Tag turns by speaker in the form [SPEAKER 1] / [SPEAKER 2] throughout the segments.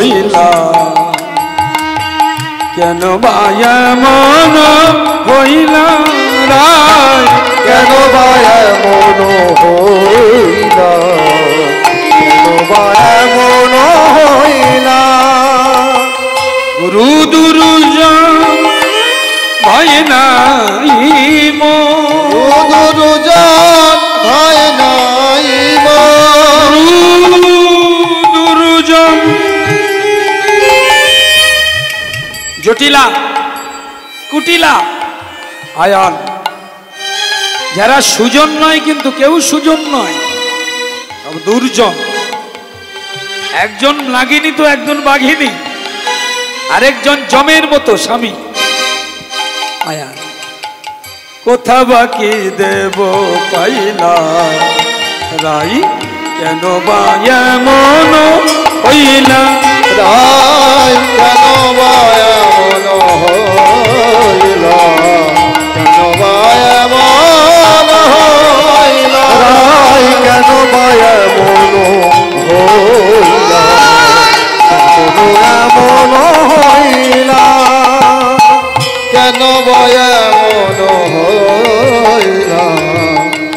[SPEAKER 1] হইলা কেন বায়া মন হইলা রায়
[SPEAKER 2] কেন বায়া মন হইলা কেন বায়া মন হইলা
[SPEAKER 1] গুরু দুরুজন ভয় নাই
[SPEAKER 2] দুরুজন ভয় নাই
[SPEAKER 1] দুরুজন জটিলা কুটিলা আয়ান যারা সুজন নয় কিন্তু কেউ সুজন নয় সব দুর্জন একজন নাগিনী তো একজন বাঘিনী আরেকজন জমের মতো স্বামী আয়ান কোথা বাকি দেব পাইলা রাই কেন বায়া মন হইলা
[SPEAKER 2] রাই কেন বায়া মন হইলা কেন বায়া মন হইলা রাই কেন বায়া মন হইলা কেন মন হইলা কেন বায়া মন হইলা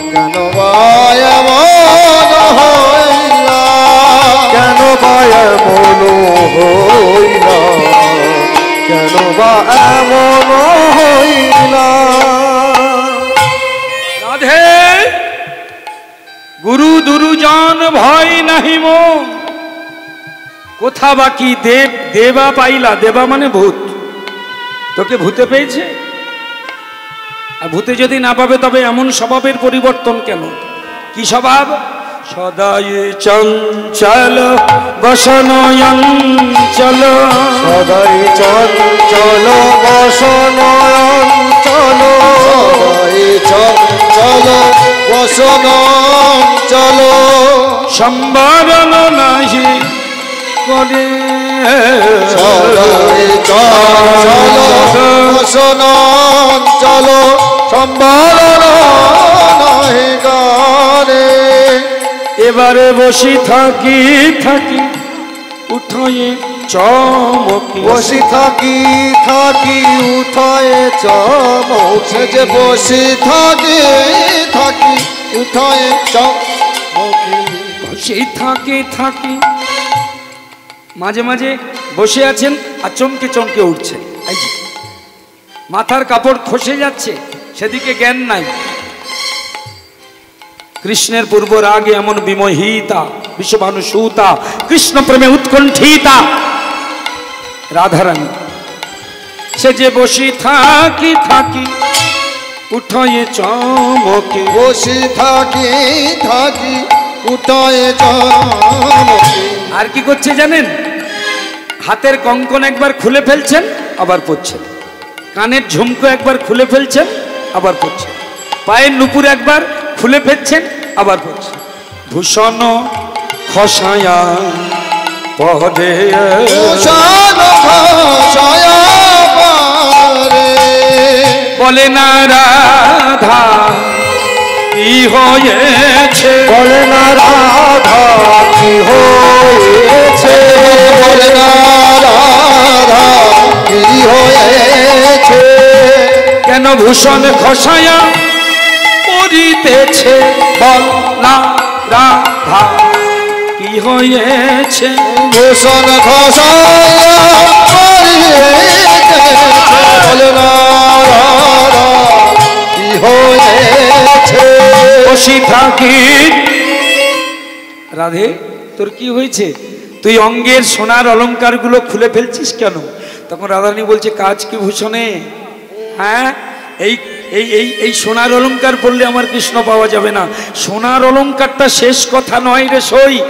[SPEAKER 2] কেন বায়া মন হইলা কেন বায়া মন হইলা কেন বায়া মন হইলা
[SPEAKER 1] রাধে গুরু দুরুজন ভয় নাহি মো কোথা বাকি দেব দেবা পাইলা দেবা মানে ভূত তোকে ভূতে পেয়েছে আর ভূতে যদি না পাবে তবে এমন স্বভাবের পরিবর্তন কেন কি স্বভাব সদাই চঞ্চল বসনয়ঞ্চল
[SPEAKER 2] সদাই চঞ্চল বসনয়ঞ্চল সদাই চঞ্চল বসনয়ঞ্চল
[SPEAKER 1] সম্বরণ নাহি করে
[SPEAKER 2] সদাই চঞ্চল বসনয়ঞ্চল সম্বরণ নাহি করে
[SPEAKER 1] এবারে বসি থাকি থাকি উঠয়ে চমকি
[SPEAKER 2] বসি থাকি থাকি উঠয়ে চমকে যে বসি থাকি থাকি উঠয়ে চমকি
[SPEAKER 1] বসে থাকি থাকি মাঝে মাঝে বসে আছেন আর চমকে চমকে উঠছেন এই যে মাথার কাপড় খসে যাচ্ছে সেদিকে জ্ঞান নাই কৃষ্ণের পূর্ব রাগে এমন বিমোহিতা বিশ্বভানু সুতা কৃষ্ণ প্রেমে উৎকণ্ঠিতা রাধারানী সে যে বসি থাকি থাকি উঠয়ে চমকে
[SPEAKER 2] বসি থাকি থাকি উঠয়ে চমকে
[SPEAKER 1] আর কি করছে জানেন হাতের কঙ্কন একবার খুলে ফেলছেন আবার পরছেন কানের ঝুমকো একবার খুলে ফেলছেন আবার পরছেন পায়ের নুপুর একবার খুলে ফেলছেন আবার পরছেন ভূষণ খসায়া পদে
[SPEAKER 2] ভূষণ খসায়া পদে
[SPEAKER 1] বলে না রাধা কি হয়েছে
[SPEAKER 2] বলে না রাধা কি হয়েছে বলে না রাধা কি হয়েছে
[SPEAKER 1] কেন ভূষণ খসায়া পরিতেছে বল না রাধা কি হয়েছে
[SPEAKER 2] ভূষণ খসায়া পরিতেছে বলে না রাধা কি হয়েছে
[SPEAKER 1] বসি থাকি রাধে তোর কি হয়েছে তুই অঙ্গের সোনার অলংকার গুলো খুলে ফেলছিস কেন তখন রাধারানী বলছে কাজ কি ভূষণে হ্যাঁ এই এই এই এই সোনার অলংকার পড়লে আমার কৃষ্ণ পাওয়া যাবে না সোনার অলংকারটা শেষ কথা নয় রে সই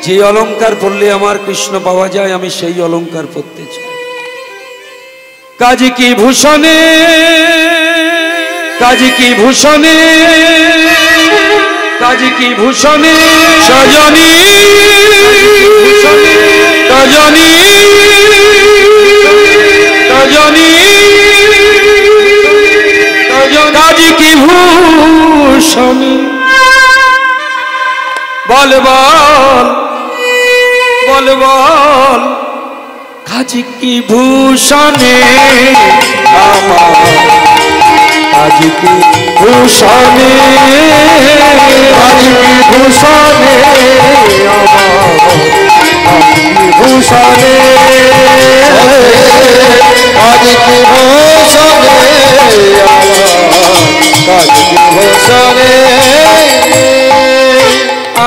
[SPEAKER 1] যে অলংকার পড়লে আমার কৃষ্ণ পাওয়া যায় আমি সেই অলংকার পড়তে চাই কাজ কি ভূষণে কাজ কি ভূষণে কাজ কি ভূষণে সজনী সজনী সজনী কাজ কি ভূষণে বল বল বল বল আজ কি ভূষণে
[SPEAKER 2] আমার আজ কি ভূষণে আজ কি ভূষণে আমার আজ কি ভূষণে আজ কি ভূষণে আমার আজ কি ভূষণে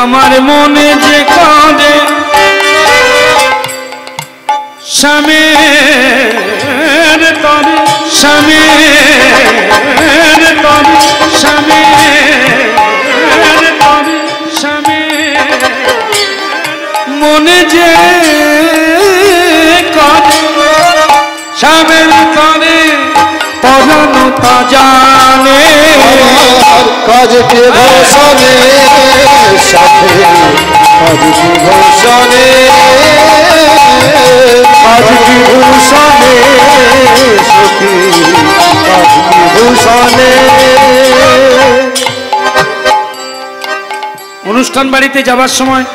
[SPEAKER 1] আমার মনে যে কাঁদে স্বামীর তরে স্বামীর তরে স্বামীর তরে স্বামীর মনে যে কাঁদে স্বামীর তরে পরাণ তা জানে
[SPEAKER 2] কাজ কে ভূষণে সাথে কাজ কি ভূষণে কাজ কি ভূষণে সখী কাজ কি ভূষণে
[SPEAKER 1] অনুষ্ঠান বাড়িতে যাবার সময়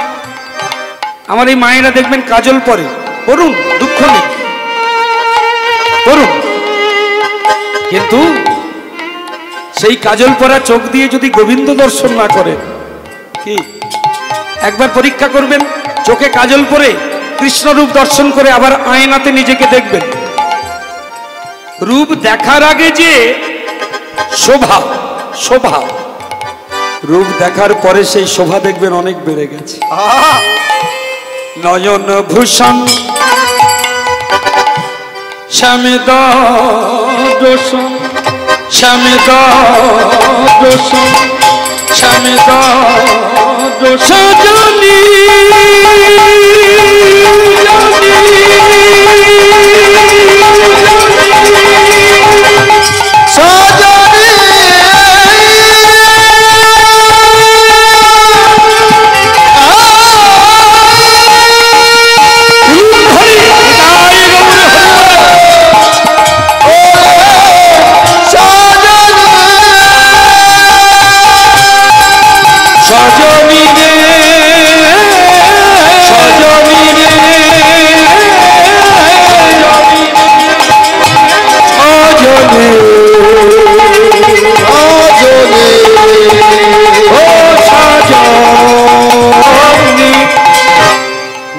[SPEAKER 1] আমার এই মায়েরা দেখবেন কাজল পরে, করুন, দুঃখ নেই, করুন, কিন্তু সেই কাজল পরা চোখ দিয়ে যদি গোবিন্দ দর্শন না করে, কি একবার পরীক্ষা করবেন, চোখে কাজল পরে কৃষ্ণরূপ দর্শন করে আবার আয়নাতে নিজেকে দেখবেন, রূপ দেখার আগে যে শোভা, শোভা, রূপ দেখার পরে সেই শোভা দেখবেন অনেক বেড়ে গেছে। নয়ন ভূষণ শ্যামে দোষণ শ্যামে দোষণ শ্যামে দোষ জানি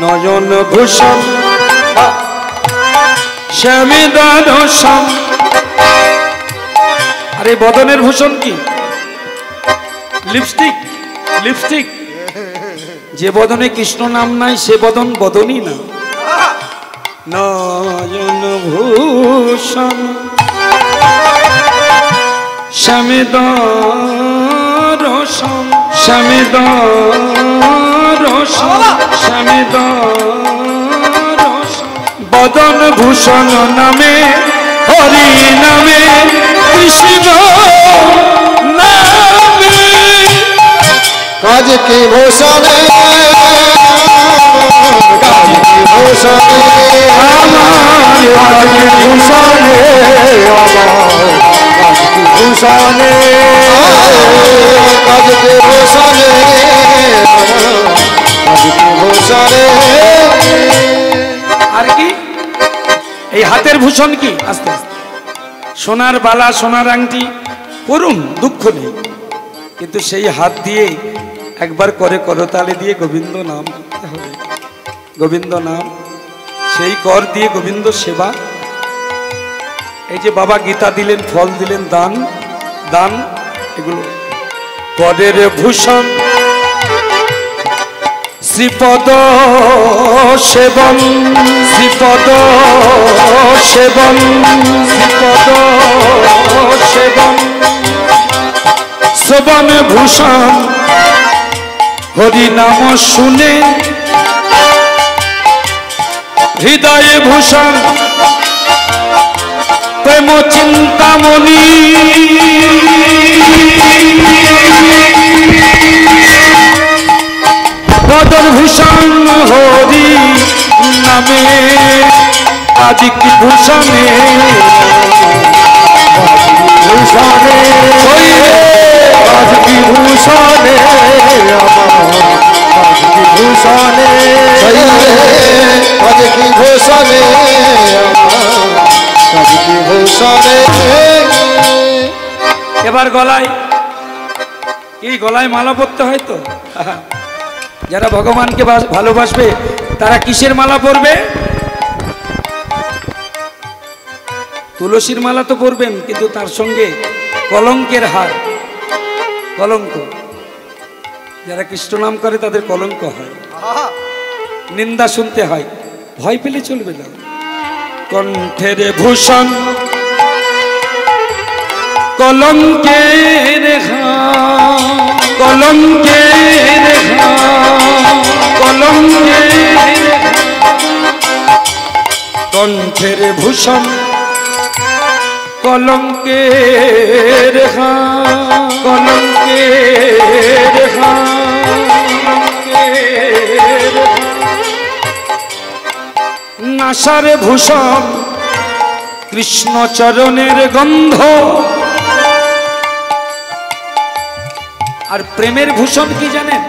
[SPEAKER 1] নয়ন ভূষণ শ্যামে দোষণ। আরে বদনের ভূষণ কি? Lipstick, lipstick. যে বদনে কৃষ্ণ নাম নাই সে বদন বদনই না। নয়ন ভূষণ শ্যামে দোষণ শ্যামে দোষণ শ্যামে দোষণ বদন ভূষণ নামে হরি নামে কৃষ্ণ নামে
[SPEAKER 2] কাজ কি ভূষণে কাজ কি ভূষণে কাজ কি ভূষণে কাজ কি ভূষণে কাজ কি ভূষণে কাজ কি ভূষণে।
[SPEAKER 1] আর কি এই হাতের ভূষণ কি? আস্তে আস্তে সোনার বালা সোনার আংটি পরুন, দুঃখ নেই, কিন্তু সেই হাত দিয়ে একবার করে করতালি দিয়ে গোবিন্দ নাম করতে হবে। গোবিন্দ নাম, সেই কর দিয়ে গোবিন্দ সেবা। এই যে বাবা গীতা দিলেন, ফল দিলেন, দান দান, এগুলো করের ভূষণ শ্রীপদ সেবন শ্রীপদ সেবন শ্রীপদ সেবন শ্রবণ ভূষণ হরি নাম শুনে হৃদয়ে ভূষণ প্রেম চিন্তামণি বদন ভূষণ হরি নামে আজ কি ভূষণে
[SPEAKER 2] ভূষণে আজ কি ভূষণে আজ কি ভূষণে আজ কি ভূষণে
[SPEAKER 1] এবার গলায় কি গলায় মালা পরতে হয় তো যারা ভগবানকে ভালোবাসবে তারা কিসের মালা পরবে তুলসীর মালা তো পরবেন কিন্তু তার সঙ্গে কলঙ্কের হার কলঙ্ক যারা কৃষ্ণ নাম করে তাদের কলঙ্ক হয় নিন্দা শুনতে হয় ভয় পেলে চলবে না কণ্ঠের ভূষণ কলঙ্কের কলঙ্কের কলঙ্কের কণ্ঠের ভূষণ কলঙ্কের কলঙ্কের নাসার ভূষণ কৃষ্ণ চরণের গন্ধ আর প্রেমের ভূষণ কি জানেন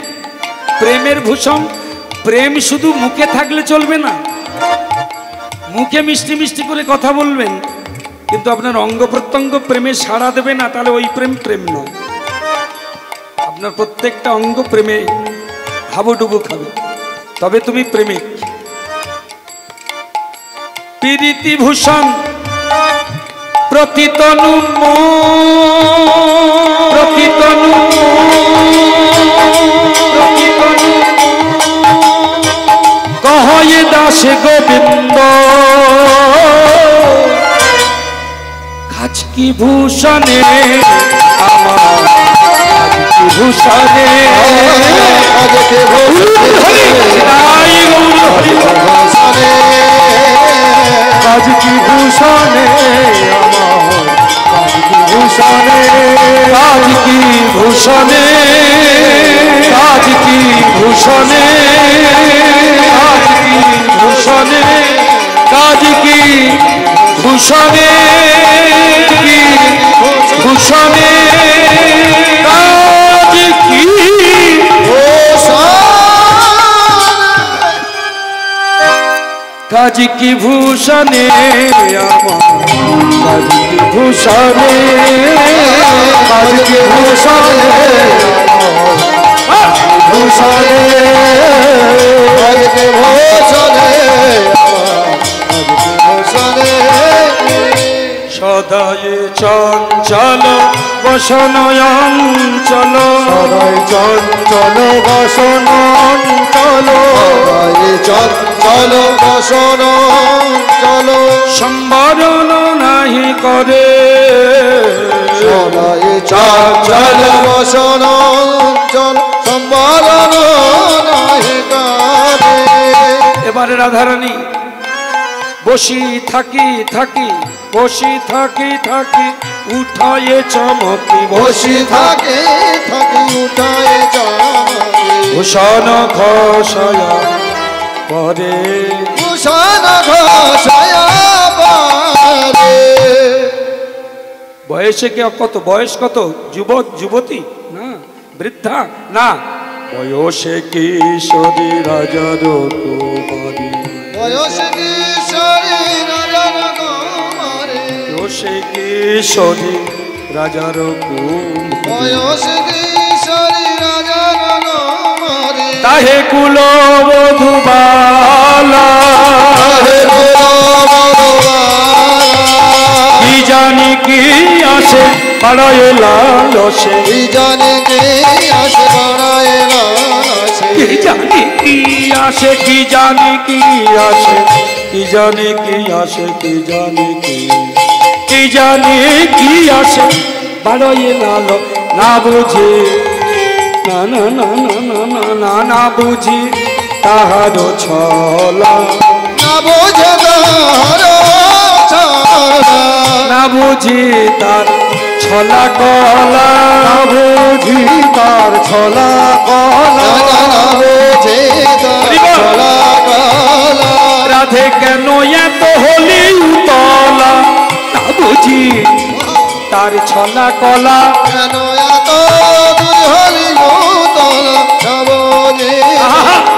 [SPEAKER 1] প্রেমের ভূষণ প্রেম শুধু মুখে থাকলে চলবে না মুখে মিষ্টি মিষ্টি করে কথা বলবেন কিন্তু আপনার অঙ্গ প্রত্যঙ্গ প্রেমে সাড়া দেবে না তাহলে ওই প্রেম প্রেম নয় আপনার প্রত্যেকটা অঙ্গ প্রেমে হাবুডুবু খাবে তবে তুমি প্রেমিক প্রীতি ভূষণ প্রতিতনু প্রতিতনু প্রতিতনু কহে দাস গোবিন্দ কাজ কি ভূষণে আমার কাজ কি ভূষণে কাজ কি ভূষণে কাজ কি ভূষণে আমার কাজ কি ভূষণে কাজ কি ভূষণে কাজ কি ভূষণে কাজ কি ভূষণে কাজ কি ভূষণে কি ভূষণে কাজ কি কাজ কি ভূষণে আমার কাজ কি ভূষণে কাজ কি ভূষণে ভূষণে কাজ কি ভূষণে ভূষণে সদায় চঞ্চল বসনয়ঞ্চল সদায় চঞ্চল বসনঞ্চল সদায় চঞ্চল বসনঞ্চল সম্বরণ নাহি করে সদায় চঞ্চল বসনঞ্চল সম্বরণ নাহি করে এবারে রাধারানী বসি থাকি থাকি বসি থাকি থাকি উঠায়ে চমকি বসি থাকি থাকি উঠায়ে চমকি ভূষণ ঘোষয়া পরে ভূষণ ঘোষয়া পরে বয়সে কে কত বয়স কত যুবক যুবতী না বৃদ্ধা না বয়সে কিশোরী রাজার কুমারী বয়সে কিশোরী রাজার কুমারী বয়সে কিশোরী রাজার কুমারী বয়সে কিশোরী রাজার কুমারী তাহে কুল বধূবালা তাহে কুল বধূবালা কি জানি কি আসে বাড়ায় লালসে কি জানি কি আসে বাড়ায় লালসে কি জানি কি আসে কি জানি কি আসে কি জানি কি আসে কি জানি কি জানি কি আসে বাড়ায় লাল না বুঝি না না না না না না না না বুঝি তাহার ছলা না বুঝে তাহার ছলা না বুঝি তার ছলা কলা না বুঝি তার ছলা কলা না বুঝি তার ছলা কলা রাধে কেন এত হলি উতলা না বুঝি তার ছলা কলা কেন এত হলি উতলা না বুঝি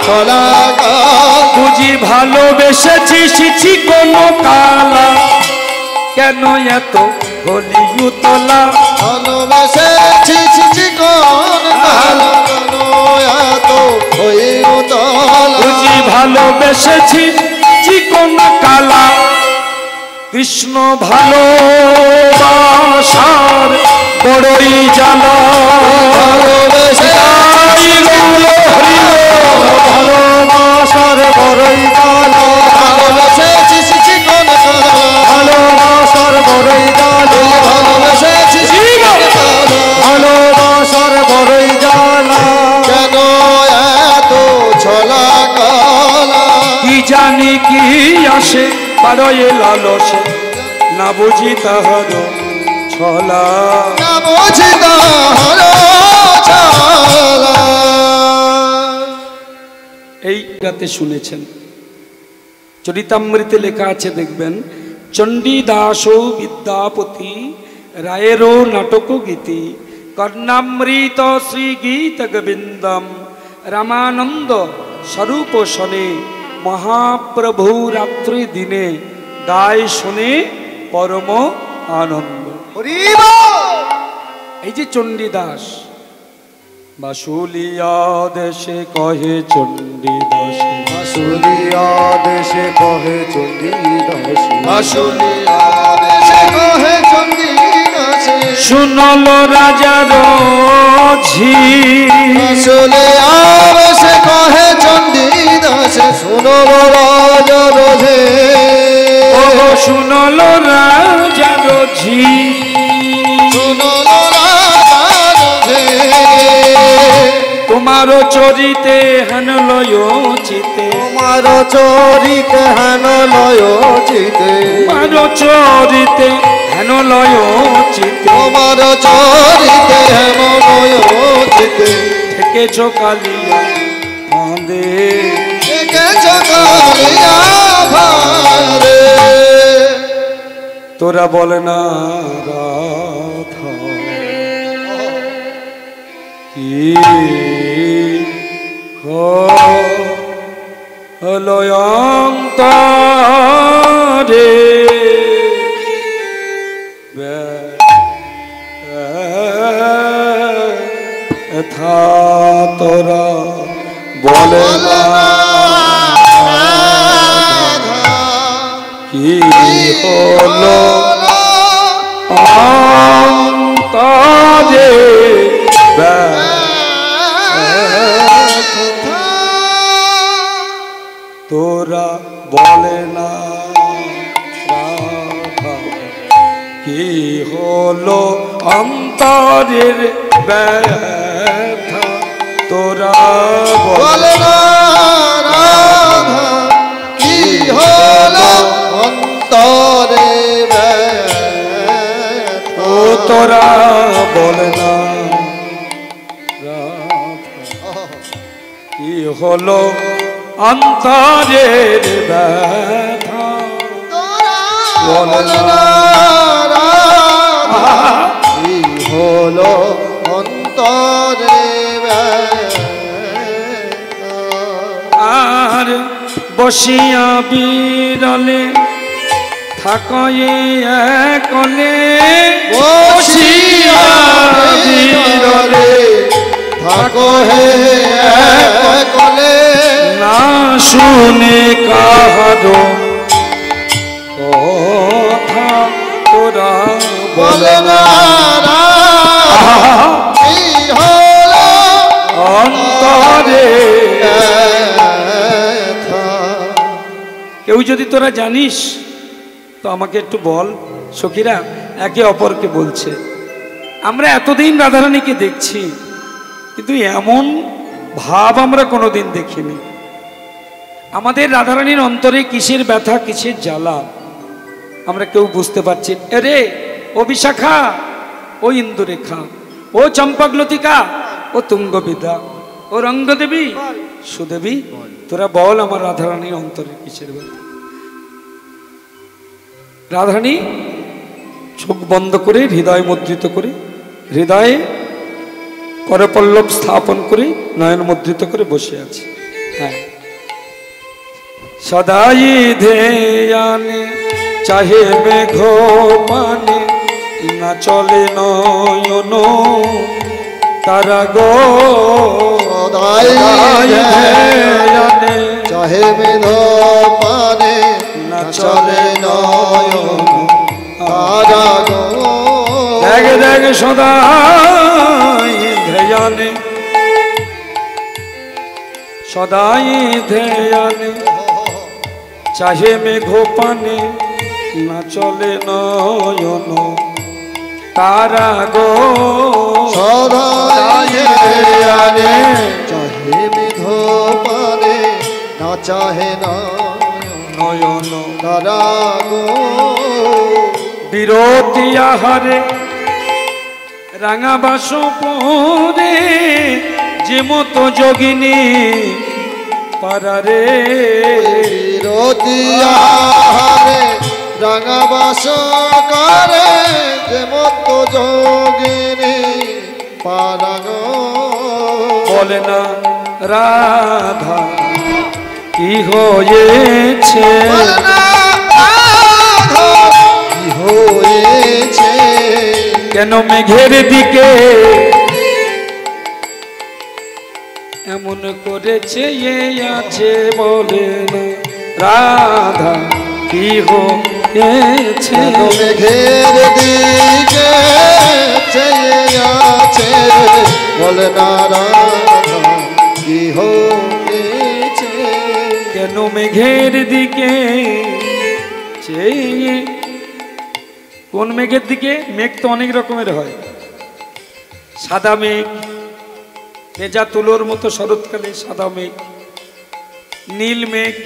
[SPEAKER 1] ছলা কলা বুঝি ভালোবেসেছি কোনো কালা কেন এত হলি উতলা ভালো
[SPEAKER 2] ভালোবেসেছি চিকন কালা কেন এত হয়ে উতলা
[SPEAKER 1] বুঝি ভালোবেসেছি চিকন কালা কৃষ্ণ ভালোবাসার বড়ই জ্বালা
[SPEAKER 2] ভালোবাসার বড়ই জ্বালা ভালোবেসেছি চিকন কালা ভালোবাসার বড়ই জ্বালা ভালোবেসেছি চিকন কালা ভালোবাসার বড়ই জ্বালা কেন এত ছলা কালা
[SPEAKER 1] কি জানি কি আসে পারয়ে লালসে না বুঝি তাহার ছলা
[SPEAKER 2] না বুঝি তাহার ছলা।
[SPEAKER 1] এই গাতে শুনেছেন চরিতামৃতে লেখা আছে দেখবেন চণ্ডীদাস বিদ্যাপতি রায়েরও নাটক গীতি কর্ণামৃত শ্রী গীত গোবিন্দম রামানন্দ স্বরূপ শনে মহাপ্রভু রাত্রি দিনে গায় শোনে পরম আনন্দ। এই যে চণ্ডীদাস বাসুলিয়া দেশে কহে চণ্ডীদাসে
[SPEAKER 2] বাসুলিয়া দেশে কহে চণ্ডীদাসে বাসুলিয়া দেশে কহে চণ্ডীদাসে
[SPEAKER 1] শুনল রাজার ঝি
[SPEAKER 2] বাসুলিয়া দেশে কহে চণ্ডীদাসে শুনল রাজার ঝি
[SPEAKER 1] ও শুনল রাজার ঝি
[SPEAKER 2] শুনল রাজার ঝি
[SPEAKER 1] তোমার চরিতে হেন লয় চিতে
[SPEAKER 2] তোমার চরিতে হেন লয় চিতে
[SPEAKER 1] তোমার চরিতে হেন লয় চিতে
[SPEAKER 2] তোমার চরিতে হেন লয় চিতে
[SPEAKER 1] থেকেছ কালিয়া ফাঁদে
[SPEAKER 2] থেকেছ কালিয়া ফাঁদে
[SPEAKER 1] তোরা বলে না রাধা কি হলয়ন্তরে ব্যথা তোরা বলে না কি হলো অন্তরে তোরা বলে না রাধা কি হলো অন্তরের ব্যথা তোরা
[SPEAKER 2] বলে না রাধা কি হলো অন্তরে ব্যথা
[SPEAKER 1] ও তোরা বলে না রাধা কি হলো অন্তরের ব্যথা
[SPEAKER 2] বলে না রাধা কি হলো অন্তরে ব্যথা
[SPEAKER 1] আর বসিয়া বিরলে থাকয়ে একলে
[SPEAKER 2] বসিয়া বিরলে থাকো হে একলে
[SPEAKER 1] না শুনে কাহারো কথা তোরা
[SPEAKER 2] বলে না রাধা কি হলো
[SPEAKER 1] অন্তরে
[SPEAKER 2] ব্যথা।
[SPEAKER 1] কেউ যদি তোরা জানিস তো আমাকে একটু বল। সখীরা একে অপরকে বলছে আমরা এতদিন রাধারানীকে দেখছি কিন্তু এমন ভাব আমরা কোনোদিন দেখিনি। আমাদের রাধারানীর অন্তরে কিসের ব্যথা কিসের জ্বালা আমরা কেউ বুঝতে পারছি। রে ও বিশাখা, ও ইন্দুরেখা, ও চম্পকলতিকা, ও তুঙ্গবিদ্যা, ও রঙ্গদেবী, সুদেবী, তোরা বল আমার রাধারানীর অন্তরে কিসের ব্যথা। রাধারানী চোখ বন্ধ করে হৃদয় মুদ্রিত করে হৃদয়ে করপল্লব স্থাপন করে নয়ন মুদ্রিত করে বসে আছে। হ্যাঁ, সদাই ধ্যানে চাহে মেঘ পানে না চলে নয়ন তারা গো
[SPEAKER 2] সদাই
[SPEAKER 1] ধ্যানে
[SPEAKER 2] চাহে মেধ পানে না চলে নয়ন তারা গো
[SPEAKER 1] দেখ দেখ সদাই ধ্যানে সদাই ধ্যানে চাহে মেঘ পানে না চলে নয়ন তারা গো
[SPEAKER 2] সদাই ধ্যানে চাহে মেধ পানে না চাহে
[SPEAKER 1] নয়ন
[SPEAKER 2] তারা গো
[SPEAKER 1] বিরতি আহারে রাঙা বাস পরে যে মতো যোগিনী পারারে
[SPEAKER 2] বিরতি আহারে রাঙা বাস করে যে মত যোগিনী পারাগ
[SPEAKER 1] বলে না রাধা কি হয়েছে
[SPEAKER 2] কি হয়েছে
[SPEAKER 1] কেন মেঘের দিকে এমন করেছে এ আছে বলে না রাধা কি হয়েছে
[SPEAKER 2] মেঘের দিকে চেয়ে আছে বলে না রাধা কি হয়েছে
[SPEAKER 1] কেন মেঘের দিকে চেয়ে কোন মেঘের দিকে মেঘ তো অনেক রকমের হয় সাদা মেঘ ভেজা তুলোর মতো শরৎকালে সাদা মেঘ নীল মেঘ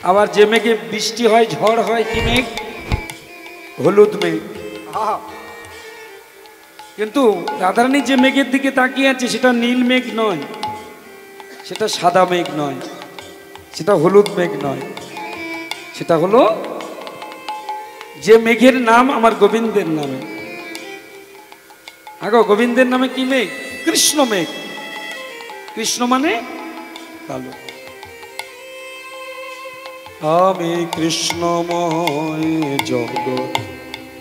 [SPEAKER 1] আবার যে মেঘে বৃষ্টি হয় ঝড় হয় কি মেঘ হলুদ মেঘ কিন্তু রাধারানী যে মেঘের দিকে তাকিয়ে আছে সেটা নীল মেঘ নয় সেটা সাদা মেঘ নয় সেটা হলুদ মেঘ নয় সেটা হলো যে মেঘের নাম আমার গোবিন্দের নামে আগো গোবিন্দের নামে কি মেঘ কৃষ্ণ মেঘ কৃষ্ণ মানে কালো আমি কৃষ্ণময় জগৎ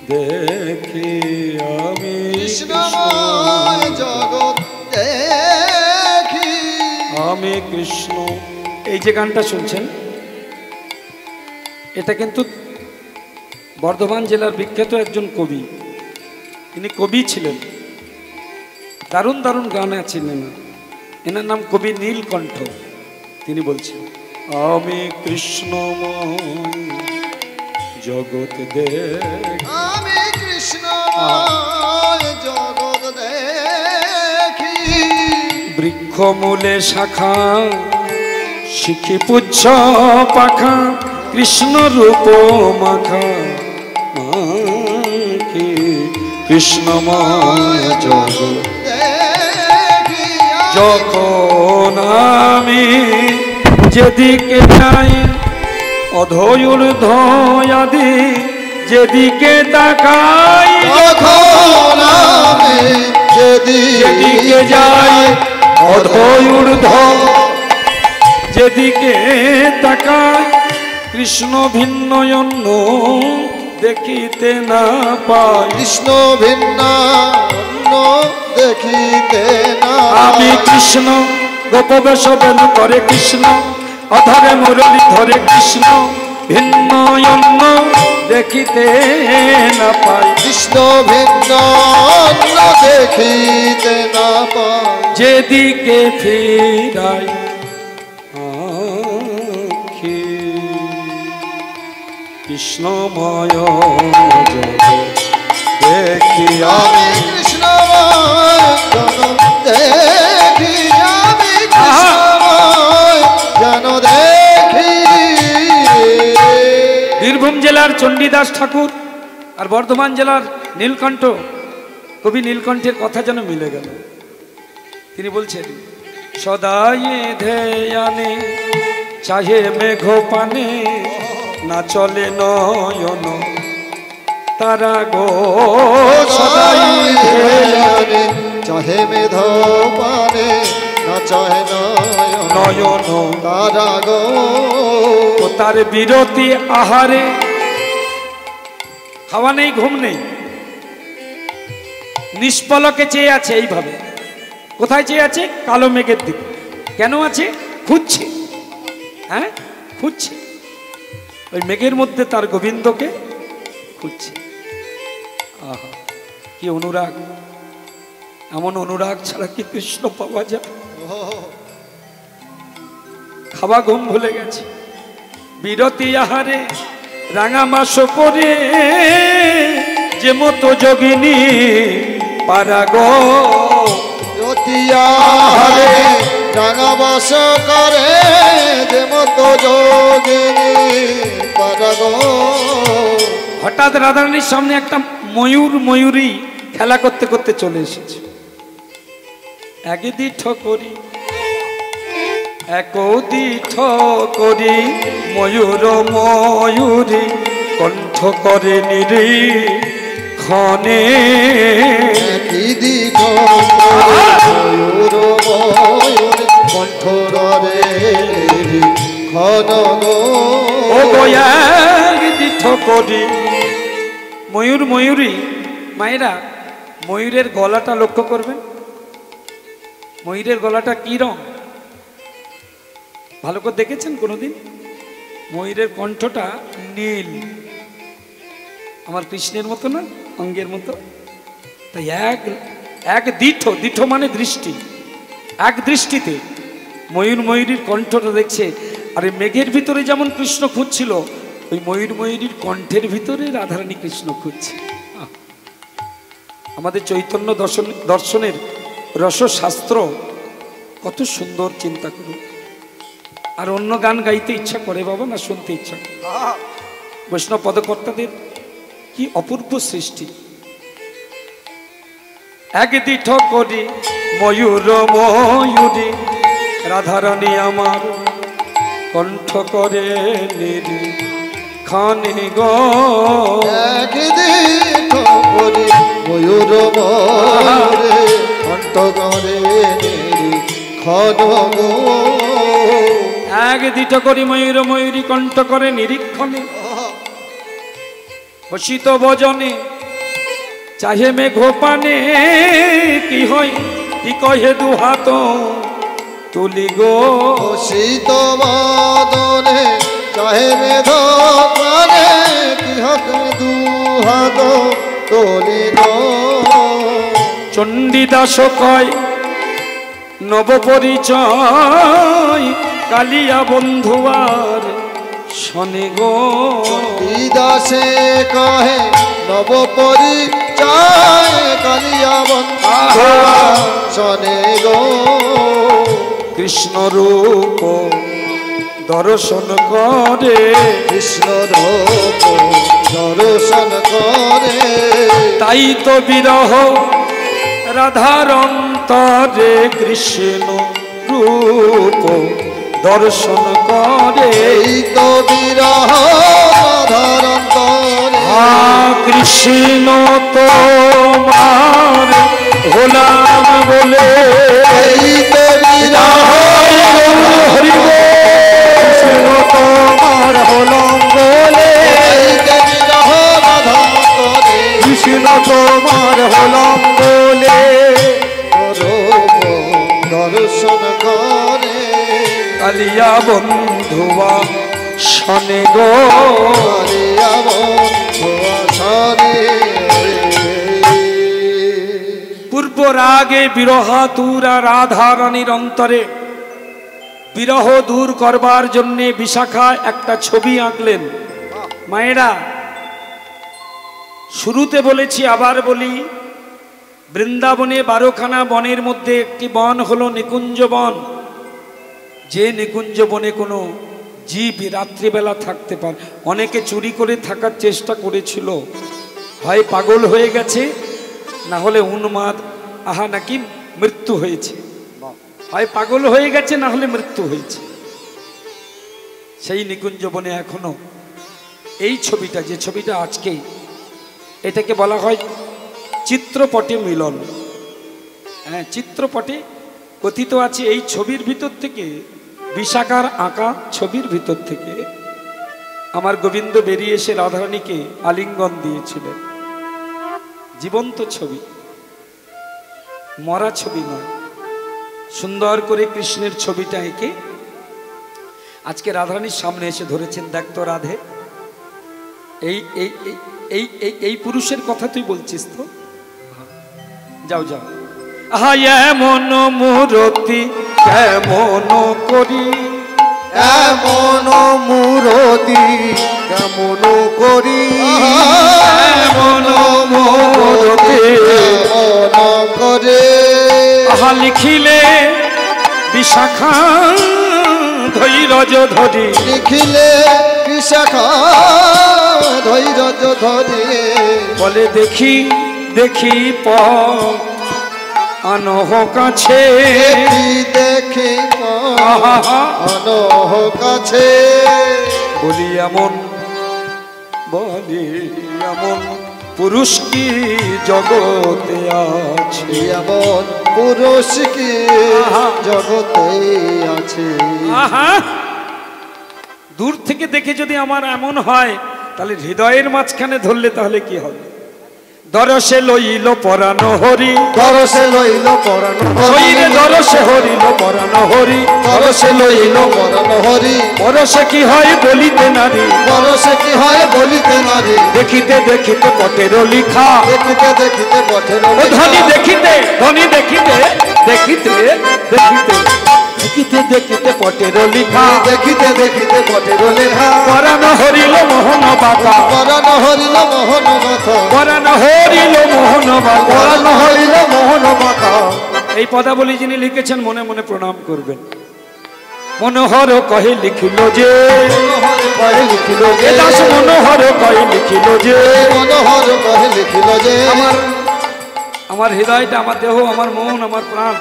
[SPEAKER 1] দেখি আমি
[SPEAKER 2] কৃষ্ণময় জগৎ দেখি
[SPEAKER 1] আমি কৃষ্ণ এই যে গানটা শুনছেন এটা কিন্তু বর্ধমান জেলার বিখ্যাত একজন কবি তিনি কবি ছিলেন দারুণ দারুণ গান আছেন এনার নাম কবি নীলকণ্ঠ তিনি বলছেন আমি কৃষ্ণময় জগৎ দেখি
[SPEAKER 2] আমি কৃষ্ণময় জগৎ দেখি
[SPEAKER 1] বৃক্ষ মূলে শাখা শিখি পুচ্ছ পাখা কৃষ্ণ রূপ মাখা মাখি কৃষ্ণময় জগৎ
[SPEAKER 2] দেখি
[SPEAKER 1] যখন আমি যেদিকে যাই অধৈর ধয়াদি যেদিকে তাকাই
[SPEAKER 2] তখন আমি
[SPEAKER 1] যেদিকে যাই অধৈর যেদিকে তাকাই কৃষ্ণ ভিন্ন অন্য দেখিতে না পাই
[SPEAKER 2] কৃষ্ণ ভিন্ন অন্য দেখিতে না
[SPEAKER 1] আমি কৃষ্ণ গোপবেশ বেলু করে কৃষ্ণ অধরে মুরলী ধরে কৃষ্ণ ভিন্ন অন্য দেখিতে না পাই
[SPEAKER 2] কৃষ্ণ ভিন্ন অন্য দেখিতে না পাই
[SPEAKER 1] যেদিকে ফিরাই আখি কৃষ্ণময় জগৎ দেখি
[SPEAKER 2] আমি কৃষ্ণময় জগৎ দেখি আমি কৃষ্ণময় জন দেখি
[SPEAKER 1] বীরভূম জেলার চণ্ডীদাস ঠাকুর আর বর্ধমান জেলার নীলকণ্ঠ কবি নীলকণ্ঠের কথা যেন মিলে গেল তিনি বলছেন সদাই ধ্যানে চাহে মেঘ পানে না চলে নয়ন তারা গো সদাই
[SPEAKER 2] ধ্যানে চাহে মেধ পানে না চাহে
[SPEAKER 1] নয়ন
[SPEAKER 2] তারা গো
[SPEAKER 1] ও তার বিরতি আহারে খাওয়া নেই, ঘুম নেই, নিষ্পলকে চেয়ে আছে এইভাবে। কোথায় চেয়ে আছে? কালো মেঘের দিকে। কেন আছে? খুঁজছে, হ্যাঁ খুঁজছে, ওই মেঘের মধ্যে তার গোবিন্দকে খুঁজছে। আহা কি অনুরাগ! এমন অনুরাগ ছাড়া কি কৃষ্ণ পাওয়া যায়? খাওয়া ঘুম ভুলে গেছে, বিরতি আহারে রাঙা মাস করে যে মতো যোগিনী পারাগ।
[SPEAKER 2] জ্যোতিয়ারে রাঙা বাস করে যে মতো যোগিনী পারাগ।
[SPEAKER 1] হঠাৎ রাধারানীর সামনে একটা ময়ূর ময়ূরী খেলা করতে করতে চলে এসেছে। একদিঠ করি একদিঠ করি ময়ূর ময়ূরী কণ্ঠ করে নিরীক্ষণে।
[SPEAKER 2] কি দিঠ ময়ূর ময়ূর কণ্ঠ রে ক্ষণ
[SPEAKER 1] ও গো একদিঠ করি ময়ূর ময়ূরী। মায়েরা ময়ূরের গলাটা লক্ষ্য করবেন, ময়ূরের গলাটা কি রং? ভালো করে দেখেছেন কোনোদিন? ময়ূরের কণ্ঠটা নীল, আমার কৃষ্ণের মতো না, অঙ্গের মতো। তাই এক দীঠ, দীঠ মানে দৃষ্টি, এক দৃষ্টিতে ময়ূর ময়ূরীর কণ্ঠটা দেখছে। আর মেঘের ভিতরে যেমন কৃষ্ণ খুঁজছিল, ওই ময়ূর ময়ূরীর কণ্ঠের ভিতরে রাধারানী কৃষ্ণ খুঁজছে। আমাদের চৈতন্য দর্শনের রসশাস্ত্র কত সুন্দর, চিন্তা করুন। আর অন্য গান গাইতে ইচ্ছা করে বাবা না, শুনতে ইচ্ছা করে? বৈষ্ণব পদকর্তাদের কি অপূর্ব সৃষ্টি। একদিঠ করি ময়ূর ময়ূরী রাধারানী আমার কণ্ঠ করে নিরীক্ষণে গো।
[SPEAKER 2] একদিঠ করি ময়ূর ময়ূরে কণ্ঠ করে নিরীক্ষণ গো।
[SPEAKER 1] একদিঠ করি ময়ূর ময়ূরী কণ্ঠ করে নিরীক্ষণে। বসিত বজনে চাহে মেঘ পানে কি হয় কি কহে দুহাত তুলি গো।
[SPEAKER 2] শীত বাদনে চাহে মেঘ পানে কি হক দুহাত তুলি গো।
[SPEAKER 1] চণ্ডীদাস কয় নব পরিচয় কালিয়া বন্ধুয়ার শনি গো।
[SPEAKER 2] দাসে কহে নব পরিচয় কালিয়া বন্ধুয়ার শনি গো।
[SPEAKER 1] কৃষ্ণ রূপ দর্শন করে,
[SPEAKER 2] কৃষ্ণ রূপ দর্শন করে
[SPEAKER 1] তাই তো বিরহ রাধার অন্তরে কৃষ্ণ রূপ দর্শন করে।
[SPEAKER 2] এই তো বিরহ রাধার অন্তরে
[SPEAKER 1] কৃষ্ণ তোমার হলাম বলে।
[SPEAKER 2] এই তো বিরহ
[SPEAKER 1] হরিব
[SPEAKER 2] কৃষ্ণ তোমার হলাম বলে। এই তো বিরহ রাধা করে কৃষ্ণ তোমার হলাম বলে রূপ দর্শন করে
[SPEAKER 1] কালিয়া বন্ধুয়া শনে গো।
[SPEAKER 2] কালিয়া বন্ধুয়া শনে।
[SPEAKER 1] পূর্ব রাগে বিরহাতুরা রাধারানীর অন্তরে বিরহ দূর করবার জন্যে বিশাখা একটা ছবি আঁকলেন। মায়েরা শুরুতে বলেছি, আবার বলি, বৃন্দাবনে 12খানা বনের মধ্যে একটি বন হলো নিকুঞ্জ বন। যে নিকুঞ্জ বনে কোনো জীব রাত্রিবেলা থাকতে পারে। অনেকে চুরি করে থাকার চেষ্টা করেছিল, হয় পাগল হয়ে গেছে, না হলে উন্মাদ, আহা নাকি মৃত্যু হয়েছে। হয় পাগল হয়ে গেছে, না হলে মৃত্যু হয়েছে। সেই নিকুঞ্জ বনে এখনো এই ছবিটা, যে ছবিটা আজকে, এটাকে বলা হয় চিত্রপটে মিলন। হ্যাঁ, চিত্রপটে কথিত আছে এই ছবির ভিতর থেকে, বিশাখার আঁকা ছবির ভিতর থেকে আমার গোবিন্দ বেরিয়ে এসে রাধারানীকে আলিঙ্গন দিয়েছিলেন। জীবন্ত ছবি, মরা ছবি নয়। সুন্দর করে কৃষ্ণের ছবিটা এঁকে আজকে রাধারানীর সামনে এসে ধরেছেন, দেখ তো রাধে, এই এই এই এই এই পুরুষের কথা তুই বলছিস তো? যাও যাও। আহা এমন মূরতি কেমন করি,
[SPEAKER 2] এমন মূরতি কেমন করি,
[SPEAKER 1] এমন মূরতি
[SPEAKER 2] কেমন করে,
[SPEAKER 1] আহা লিখিলে বিশাখা ধৈর্য ধরি,
[SPEAKER 2] লিখিলে বিশাখা ধৈর্য ধরে,
[SPEAKER 1] বলে দেখি দেখি আনহ কাছে,
[SPEAKER 2] দেখি অনহ কাছে,
[SPEAKER 1] বলি এমন পুরুষ কি জগতে আছে,
[SPEAKER 2] এমন পুরুষ কি জগতে আছে।
[SPEAKER 1] দূর থেকে দেখে যদি আমার এমন হয়, তাহলে হৃদয়ের মাঝখানে ধরলে তাহলে কি হবে? দরসে লইল পরাণ হরি,
[SPEAKER 2] দরসে লইল পরাণ হরি,
[SPEAKER 1] দরসে হরিল পরাণ হরি,
[SPEAKER 2] দরসে লইল পরাণ হরি,
[SPEAKER 1] পরশে কি হয় বলিতে নারী,
[SPEAKER 2] পরশে কি হয় বলিতে নারী,
[SPEAKER 1] দেখিতে দেখিতে পটের লিখা,
[SPEAKER 2] দেখিতে দেখিতে পথের
[SPEAKER 1] ধনী দেখিতে, ধনী দেখিতে দেখিতে দেখিতে দেখিতে দেখিতে পটের লিখা,
[SPEAKER 2] দেখিতে দেখিতে পথের লেখা,
[SPEAKER 1] পরাণ হরিল মোহন বাতা,
[SPEAKER 2] পরাণ হরিল মোহন কথা,
[SPEAKER 1] পরাণ হরিল মোহন বাতা,
[SPEAKER 2] পরাণ হরিল মোহন কথা।
[SPEAKER 1] এই পদাবলী যিনি লিখেছেন মনে মনে প্রণাম করবেন। মনোহর কহে লিখিল যে,
[SPEAKER 2] মনোহর কহে লিখিল যে,
[SPEAKER 1] দাস মনোহর কহে লিখিল যে,
[SPEAKER 2] মনোহর কহে লিখিল যে,
[SPEAKER 1] আমার হৃদয়টা, আমার দেহ, আমার মন, আমার প্রাণ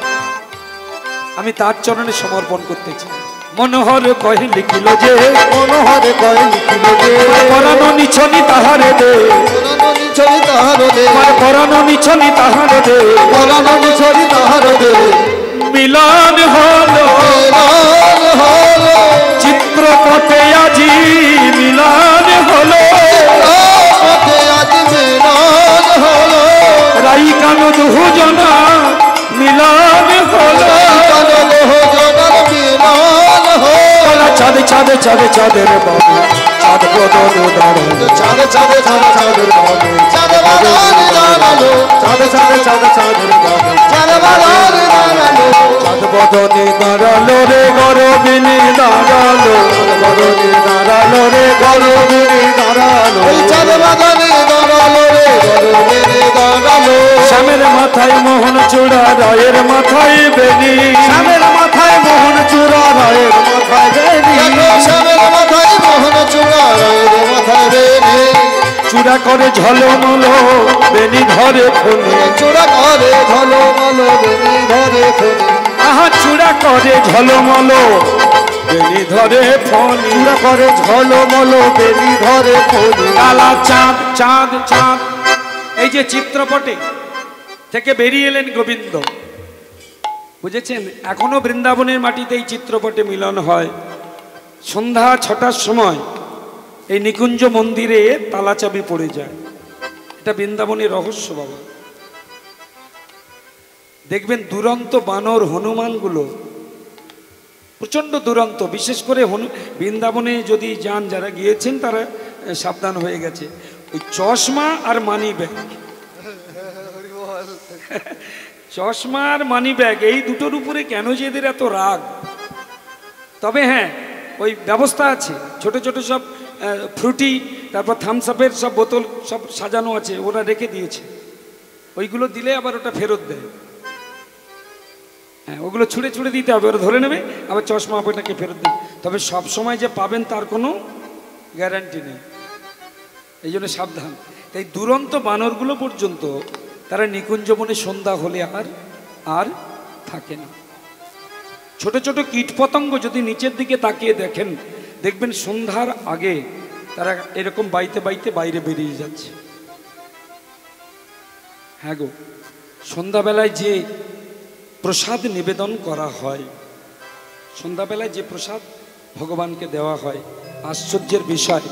[SPEAKER 1] আমি তার চরণে সমর্পণ করতে চাই। মনোহর কহে লিখিল যে,
[SPEAKER 2] মনোহর কহে লিখিল যে,
[SPEAKER 1] পরাণ নিছনি তাহারে দে,
[SPEAKER 2] পরাণ নিছরি তাহার দে,
[SPEAKER 1] পরাণ নিছনি তাহারে দে,
[SPEAKER 2] পরাণ নিছরি তাহার দে,
[SPEAKER 1] মিলন হলো
[SPEAKER 2] মিলন হলো,
[SPEAKER 1] চিত্রপটে আজি মিলন হলো,
[SPEAKER 2] পথে আজ মিলন হলো,
[SPEAKER 1] রাই কানু দুজনা মিলন হলো, চাঁদে চাঁদে চাঁদে চাঁদের বাবু চাঁদ বদন দাঁড়ালো,
[SPEAKER 2] চাঁদে চাঁদে চাঁদে চাঁদের বাবু চাঁদ বাগানে দাঁড়ালো, চাঁদে চাঁদে চাঁদে চাঁদের বাবু চাঁদ বাগানে দাঁড়ালো,
[SPEAKER 1] চাঁদ বদনে দাঁড়ালো রে গরবিনী দাঁড়ালো,
[SPEAKER 2] বদনে দাঁড়ালো রে গরবিনী দাঁড়ালো, ওই চাঁদ বাগানে দাঁড়ালো রে গরবিনী দাঁড়ালো,
[SPEAKER 1] শ্যামের মাথায় মোহন চূড়া রায়ের মাথায় বেনি,
[SPEAKER 2] শ্যামের মাথায় মোহন চূড়া রায়ের মাথায় বেনি, শ্যামের মাথায় মোহন চূড়া রায়ের মাথায় বেনি,
[SPEAKER 1] চূড়া করে ঝলমলো বেনি ধরে ফোনে,
[SPEAKER 2] চূড়া করে ঝলমলো বেনি ধরে ফোনে,
[SPEAKER 1] আহা চূড়া করে ঝলমলো বেনি ধরে ফোনে,
[SPEAKER 2] চূড়া করে ঝলমলো বেনি ধরে ফোনে,
[SPEAKER 1] কালা চাঁদ চাঁদ চাঁদ। এই যে চিত্রপটে থেকে বেরিয়ে এলেন গোবিন্দ, বুঝেছেন? এখনো বৃন্দাবনের মাটিতে এই চিত্রপটে মিলন হয়। সন্ধ্যা 6টার সময় এই নিকুঞ্জ মন্দিরে তালা চাবি পড়ে যায়। এটা বৃন্দাবনের রহস্য বাবা। দেখবেন দুরন্ত বানর হনুমানগুলো প্রচণ্ড দুরন্ত, বিশেষ করে বৃন্দাবনে যদি যান, যারা গিয়েছেন তারা সাবধান হয়ে গেছে। ওই চশমা আর মানি ব্যাগ, চশমা আর মানি ব্যাগ, এই দুটোর উপরে কেন যে এদের এত রাগ? তবে হ্যাঁ, ওই ব্যবস্থা আছে, ছোট ছোট সব ফ্রুটি, তারপর থামস আপের সব বোতল সব সাজানো আছে, ওরা রেখে দিয়েছে। ওইগুলো দিলে আবার ওটা ফেরত দেয়। হ্যাঁ, ওগুলো ছুঁড়ে ছুঁড়ে দিতে হবে, ওরা ধরে নেবে, আবার চশমা আপনাকে ফেরত দেবে। তবে সব সময় যে পাবেন তার কোনো গ্যারান্টি নেই, এই জন্য সাবধান। তাই দুরন্ত বানরগুলো পর্যন্ত তারা নিকুঞ্জবনে সন্ধ্যা হলে আর থাকে না। ছোট ছোট কীটপতঙ্গ যদি নিচের দিকে তাকিয়ে দেখেন, দেখবেন সন্ধ্যার আগে তারা এরকম বাইতে বাইতে বাইরে বেরিয়ে যাচ্ছে। হ্যাঁ গো, সন্ধ্যাবেলায় যে প্রসাদ নিবেদন করা হয়, সন্ধ্যাবেলায় যে প্রসাদ ভগবানকে দেওয়া হয়, আশ্চর্যের বিষয়,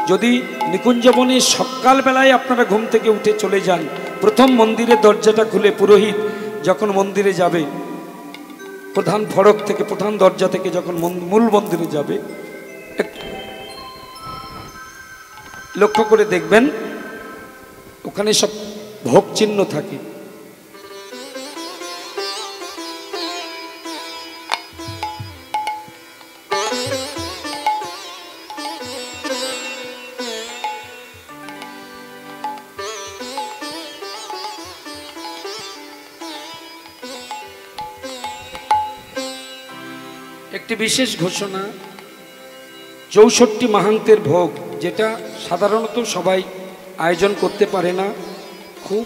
[SPEAKER 1] যদি নিকুঞ্জবনে সকালবেলায় আপনারা ঘুম থেকে উঠে চলে যান, প্রথম মন্দিরের দরজাটা খুলে পুরোহিত যখন মন্দিরে যাবে, প্রধান ফড়ক থেকে, প্রধান দরজা থেকে যখন মূল মন্দিরে যাবে, লক্ষ্য করে দেখবেন ওখানে সব ভোগ চিহ্ন থাকে। একটি বিশেষ ঘোষণা, 64 মাহান্তের ভোগ, যেটা সাধারণত সবাই আয়োজন করতে পারে না, খুব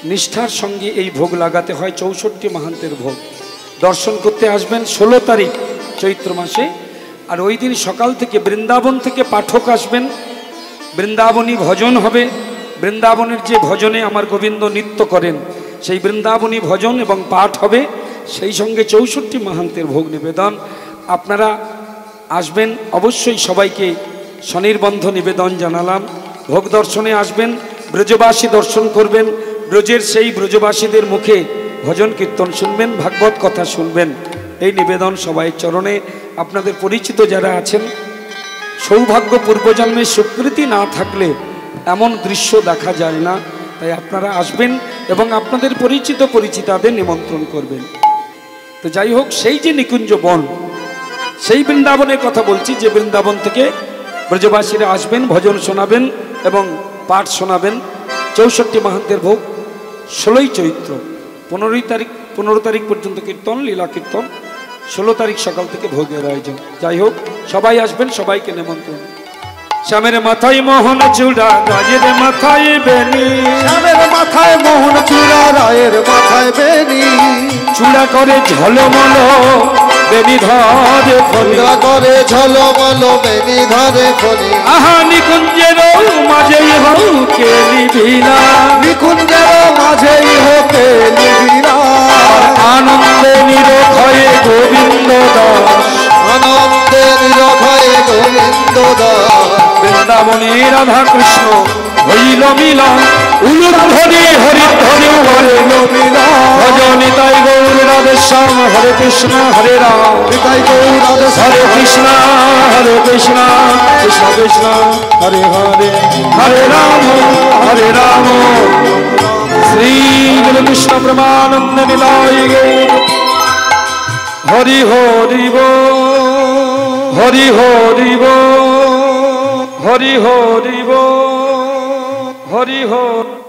[SPEAKER 1] নিষ্ঠার সঙ্গে এই ভোগ লাগাতে হয়। 64 মাহান্তের ভোগ দর্শন করতে আসবেন 16 তারিখ চৈত্র মাসে। আর ওই দিন সকাল থেকে বৃন্দাবন থেকে পাঠক আসবেন, বৃন্দাবনী ভজন হবে। বৃন্দাবনের যে ভজনে আমার গোবিন্দ নৃত্য করেন, সেই বৃন্দাবনী ভজন এবং পাঠ হবে, সেই সঙ্গে 64 মাহান্তের ভোগ নিবেদন। আপনারা আসবেন অবশ্যই, সবাইকে স্বনির্বন্ধ নিবেদন জানালাম। ভোগ দর্শনে আসবেন, ব্রজবাসী দর্শন করবেন, ব্রজের সেই ব্রজবাসীদের মুখে ভজন কীর্তন শুনবেন, ভাগবত কথা শুনবেন, এই নিবেদন সবাই চরণে। আপনাদের পরিচিত যারা আছেন, সৌভাগ্য পূর্বজন্মের স্বীকৃতি না থাকলে এমন দৃশ্য দেখা যায় না, তাই আপনারা আসবেন এবং আপনাদের পরিচিত পরিচিতাদের নিমন্ত্রণ করবেন। তো যাই হোক, সেই যে নিকুঞ্জ বন, সেই বৃন্দাবনের কথা বলছি, যে বৃন্দাবন থেকে ব্রজবাসীরা আসবেন, ভজন শোনাবেন এবং পাঠ শোনাবেন। 64 মাহান্তের ভোগ 16ই চৈত্র, 15 তারিখ পর্যন্ত কীর্তন, লীলা কীর্তন, 16 তারিখ সকাল থেকে ভোগের আয়োজন। যাই হোক, সবাই আসবেন, সবাইকে নিমন্ত্রণ। শ্যামের মাথায় মোহন চূড়া, রাজের মাথায় বেনি,
[SPEAKER 2] শ্যামের মাথায় মোহন চূড়া, রায়ের মাথায় বেনি,
[SPEAKER 1] চূড়া করে ঝলমল বেনি ধরে ফলি,
[SPEAKER 2] চূড়া করে ঝলমল বেনি ধরে ফলি।
[SPEAKER 1] আহা নিকুঞ্জের মাঝেই হোকে নিবিনা,
[SPEAKER 2] নিকুঞ্জের মাঝেই হোকে নিবিনা,
[SPEAKER 1] আনন্দে নিরক্ষয়ে গোবিন্দ দাস,
[SPEAKER 2] আনন্দে নিরক্ষয়ে গোবিন্দ দাস।
[SPEAKER 1] বৃন্দাবনে রাধা কৃষ্ণ হইল মিলন, উলুধ্বনি হরিধ্বনি হইল মিলন, ভজনি তাই গৌর রাধেশ্যাম, হরে কৃষ্ণ হরে রাম,
[SPEAKER 2] তাই গৌর রাধেশ্যাম,
[SPEAKER 1] হরে কৃষ্ণ হরে কৃষ্ণ, কৃষ্ণ কৃষ্ণ হরে হরে, হরে রাম শ্রী গুরু কৃষ্ণ প্রেমানন্দ নিলয় গৌর। হরি হরি বল, হরি হরি বল, হরি হরি বল, হরি হরি।